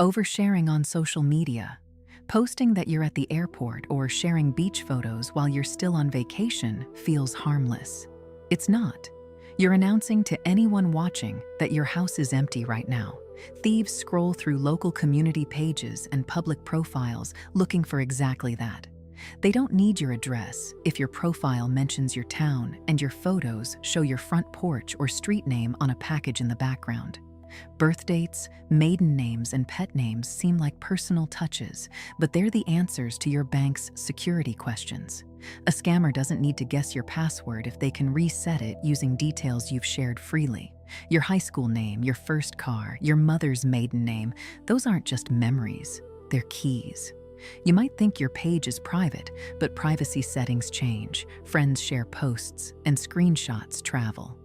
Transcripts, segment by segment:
Oversharing on social media. Posting that you're at the airport or sharing beach photos while you're still on vacation feels harmless. It's not. You're announcing to anyone watching that your house is empty right now. Thieves scroll through local community pages and public profiles looking for exactly that. They don't need your address if your profile mentions your town and your photos show your front porch or street name on a package in the background. Birth dates, maiden names, and pet names seem like personal touches, but they're the answers to your bank's security questions. A scammer doesn't need to guess your password if they can reset it using details you've shared freely. Your high school name, your first car, your mother's maiden name, those aren't just memories, they're keys. You might think your page is private, but privacy settings change, friends share posts, and screenshots travel.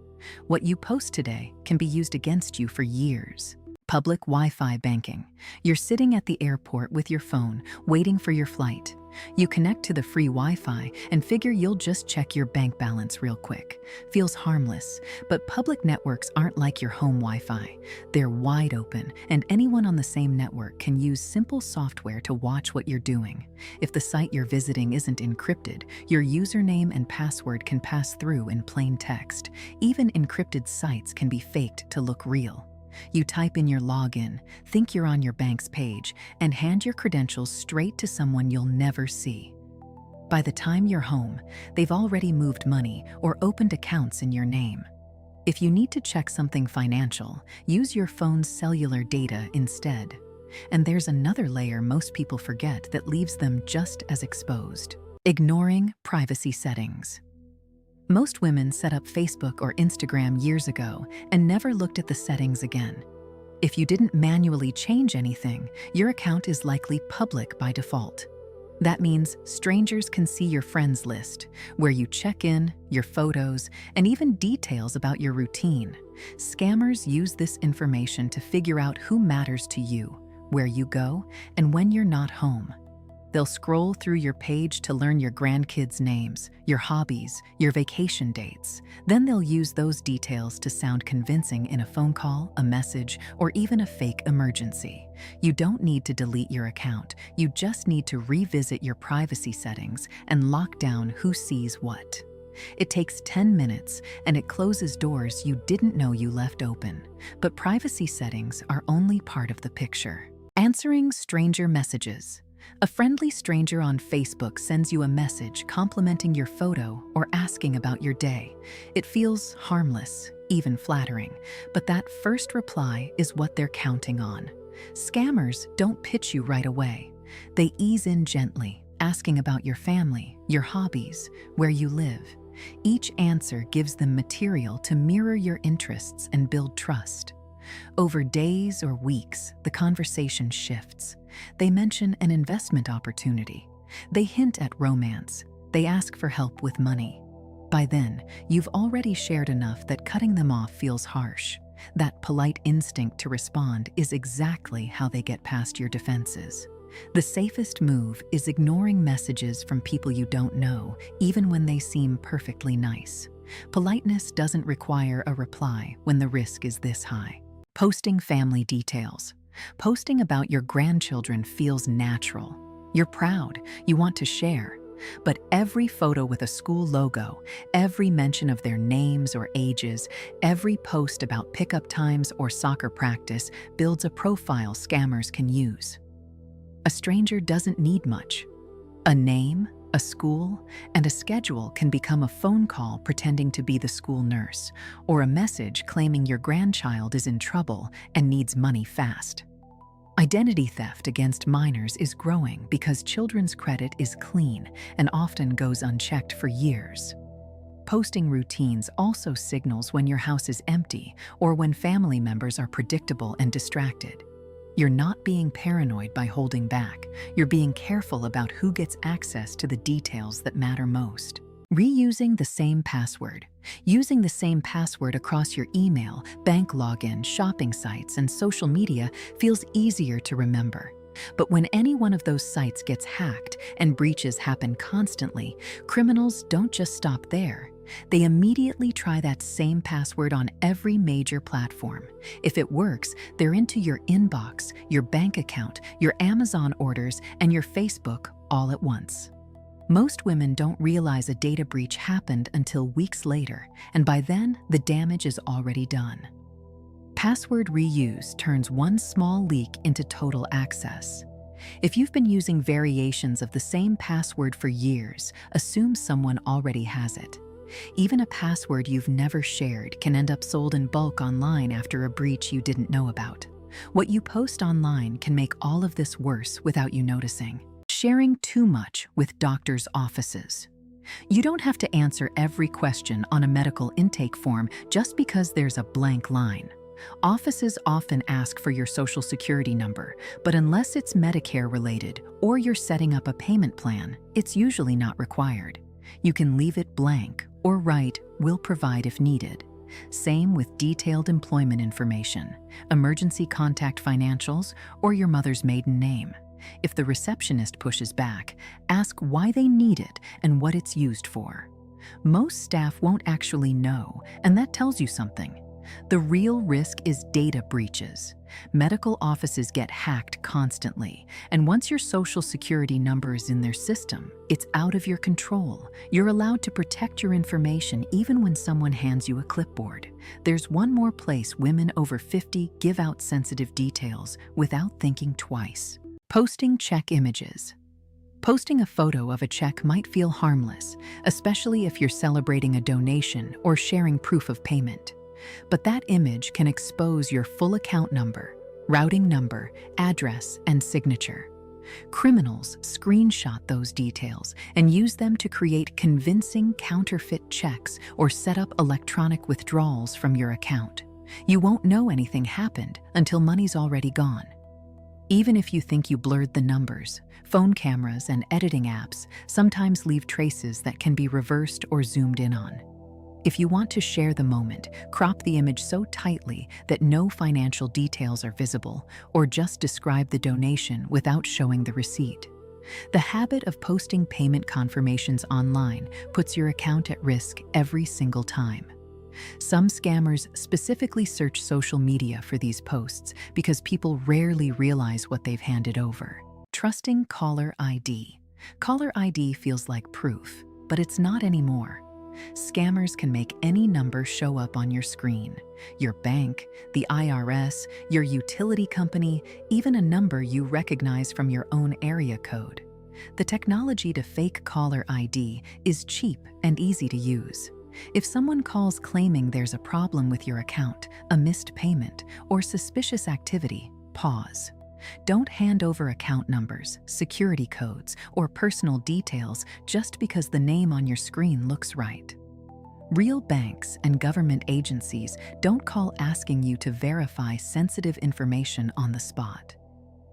What you post today can be used against you for years. Public Wi-Fi banking. You're sitting at the airport with your phone, waiting for your flight. You connect to the free Wi-Fi and figure you'll just check your bank balance real quick. Feels harmless, but public networks aren't like your home Wi-Fi. They're wide open, and anyone on the same network can use simple software to watch what you're doing. If the site you're visiting isn't encrypted, your username and password can pass through in plain text. Even encrypted sites can be faked to look real. You type in your login, think you're on your bank's page, and hand your credentials straight to someone you'll never see. By the time you're home, they've already moved money or opened accounts in your name. If you need to check something financial, use your phone's cellular data instead. And there's another layer most people forget that leaves them just as exposed. Ignoring privacy settings. Most women set up Facebook or Instagram years ago and never looked at the settings again. If you didn't manually change anything, your account is likely public by default. That means strangers can see your friends list, where you check in, your photos, and even details about your routine. Scammers use this information to figure out who matters to you, where you go, and when you're not home. They'll scroll through your page to learn your grandkids' names, your hobbies, your vacation dates. Then they'll use those details to sound convincing in a phone call, a message, or even a fake emergency. You don't need to delete your account. You just need to revisit your privacy settings and lock down who sees what. It takes 10 minutes, and it closes doors you didn't know you left open. But privacy settings are only part of the picture. Answering stranger messages. A friendly stranger on Facebook sends you a message complimenting your photo or asking about your day. It feels harmless, even flattering, but that first reply is what they're counting on. Scammers don't pitch you right away. They ease in gently, asking about your family, your hobbies, where you live. Each answer gives them material to mirror your interests and build trust. Over days or weeks, the conversation shifts. They mention an investment opportunity. They hint at romance. They ask for help with money. By then, you've already shared enough that cutting them off feels harsh. That polite instinct to respond is exactly how they get past your defenses. The safest move is ignoring messages from people you don't know, even when they seem perfectly nice. Politeness doesn't require a reply when the risk is this high. Posting family details. Posting about your grandchildren feels natural. You're proud, you want to share. But every photo with a school logo, every mention of their names or ages, every post about pickup times or soccer practice builds a profile scammers can use. A stranger doesn't need much. A name, a school, and a schedule can become a phone call pretending to be the school nurse, or a message claiming your grandchild is in trouble and needs money fast. Identity theft against minors is growing because children's credit is clean and often goes unchecked for years. Posting routines also signals when your house is empty or when family members are predictable and distracted. You're not being paranoid by holding back. You're being careful about who gets access to the details that matter most. Reusing the same password. Using the same password across your email, bank login, shopping sites, and social media feels easier to remember. But when any one of those sites gets hacked and breaches happen constantly, criminals don't just stop there. They immediately try that same password on every major platform. If it works, they're into your inbox, your bank account, your Amazon orders, and your Facebook all at once. Most women don't realize a data breach happened until weeks later, and by then, the damage is already done. Password reuse turns one small leak into total access. If you've been using variations of the same password for years, assume someone already has it. Even a password you've never shared can end up sold in bulk online after a breach you didn't know about. What you post online can make all of this worse without you noticing. Sharing too much with doctors' offices. You don't have to answer every question on a medical intake form just because there's a blank line. Offices often ask for your Social Security number, but unless it's Medicare related or you're setting up a payment plan, it's usually not required. You can leave it blank or write, "Will provide if needed." Same with detailed employment information, emergency contact financials, or your mother's maiden name. If the receptionist pushes back, ask why they need it and what it's used for. Most staff won't actually know, and that tells you something. The real risk is data breaches. Medical offices get hacked constantly, and once your Social Security number is in their system, it's out of your control. You're allowed to protect your information even when someone hands you a clipboard. There's one more place women over 50 give out sensitive details without thinking twice. Posting check images. Posting a photo of a check might feel harmless, especially if you're celebrating a donation or sharing proof of payment. But that image can expose your full account number, routing number, address, and signature. Criminals screenshot those details and use them to create convincing counterfeit checks or set up electronic withdrawals from your account. You won't know anything happened until money's already gone. Even if you think you blurred the numbers, phone cameras and editing apps sometimes leave traces that can be reversed or zoomed in on. If you want to share the moment, crop the image so tightly that no financial details are visible, or just describe the donation without showing the receipt. The habit of posting payment confirmations online puts your account at risk every single time. Some scammers specifically search social media for these posts because people rarely realize what they've handed over. Trusting caller ID. Caller ID feels like proof, but it's not anymore. Scammers can make any number show up on your screen. Your bank, the IRS, your utility company, even a number you recognize from your own area code. The technology to fake caller ID is cheap and easy to use. If someone calls claiming there's a problem with your account, a missed payment, or suspicious activity, pause. Don't hand over account numbers, security codes, or personal details just because the name on your screen looks right. Real banks and government agencies don't call asking you to verify sensitive information on the spot.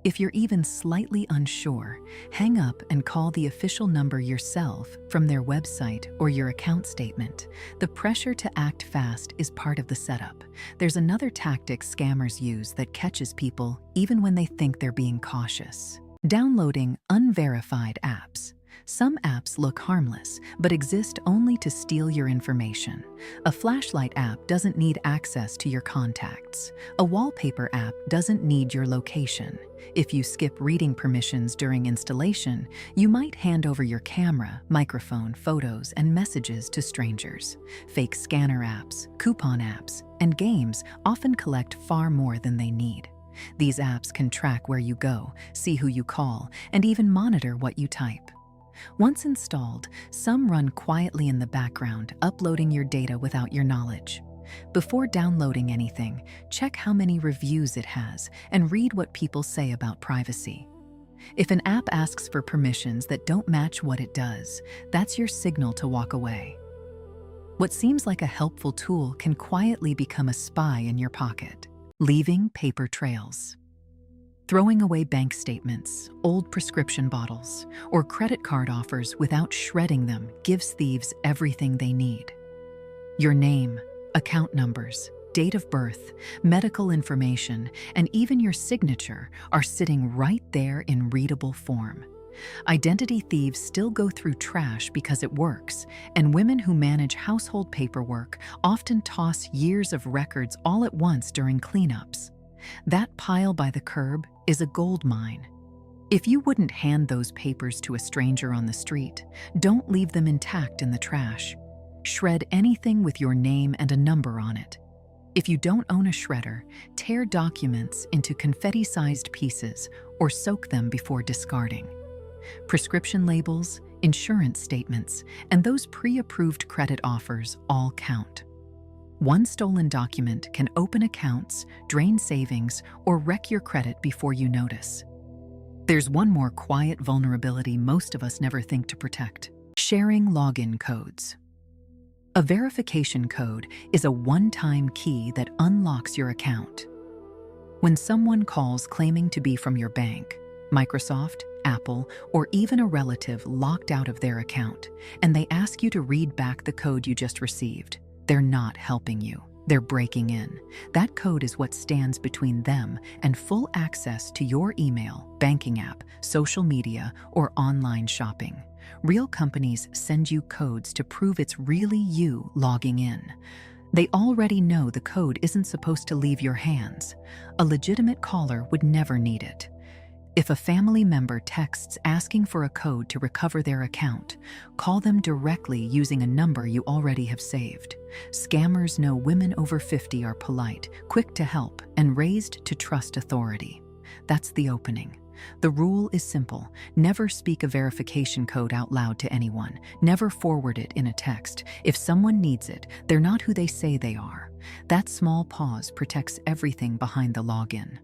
If you're even slightly unsure, hang up and call the official number yourself from their website or your account statement. The pressure to act fast is part of the setup. There's another tactic scammers use that catches people even when they think they're being cautious. Downloading unverified apps. Some apps look harmless, but exist only to steal your information. A flashlight app doesn't need access to your contacts. A wallpaper app doesn't need your location. If you skip reading permissions during installation, you might hand over your camera, microphone, photos, and messages to strangers. Fake scanner apps, coupon apps, and games often collect far more than they need. These apps can track where you go, see who you call, and even monitor what you type. Once installed, some run quietly in the background, uploading your data without your knowledge. Before downloading anything, check how many reviews it has and read what people say about privacy. If an app asks for permissions that don't match what it does, that's your signal to walk away. What seems like a helpful tool can quietly become a spy in your pocket. Leaving paper trails. Throwing away bank statements, old prescription bottles, or credit card offers without shredding them gives thieves everything they need. Your name, account numbers, date of birth, medical information, and even your signature are sitting right there in readable form. Identity thieves still go through trash because it works, and women who manage household paperwork often toss years of records all at once during cleanups. That pile by the curb is a gold mine. If you wouldn't hand those papers to a stranger on the street, don't leave them intact in the trash. Shred anything with your name and a number on it. If you don't own a shredder, tear documents into confetti-sized pieces or soak them before discarding. Prescription labels, insurance statements, and those pre-approved credit offers all count. One stolen document can open accounts, drain savings, or wreck your credit before you notice. There's one more quiet vulnerability most of us never think to protect: sharing login codes. A verification code is a one-time key that unlocks your account. When someone calls claiming to be from your bank, Microsoft, Apple, or even a relative locked out of their account, and they ask you to read back the code you just received, they're not helping you. They're breaking in. That code is what stands between them and full access to your email, banking app, social media, or online shopping. Real companies send you codes to prove it's really you logging in. They already know the code isn't supposed to leave your hands. A legitimate caller would never need it. If a family member texts asking for a code to recover their account, call them directly using a number you already have saved. Scammers know women over 50 are polite, quick to help, and raised to trust authority. That's the opening. The rule is simple: never speak a verification code out loud to anyone. Never forward it in a text. If someone needs it, they're not who they say they are. That small pause protects everything behind the login.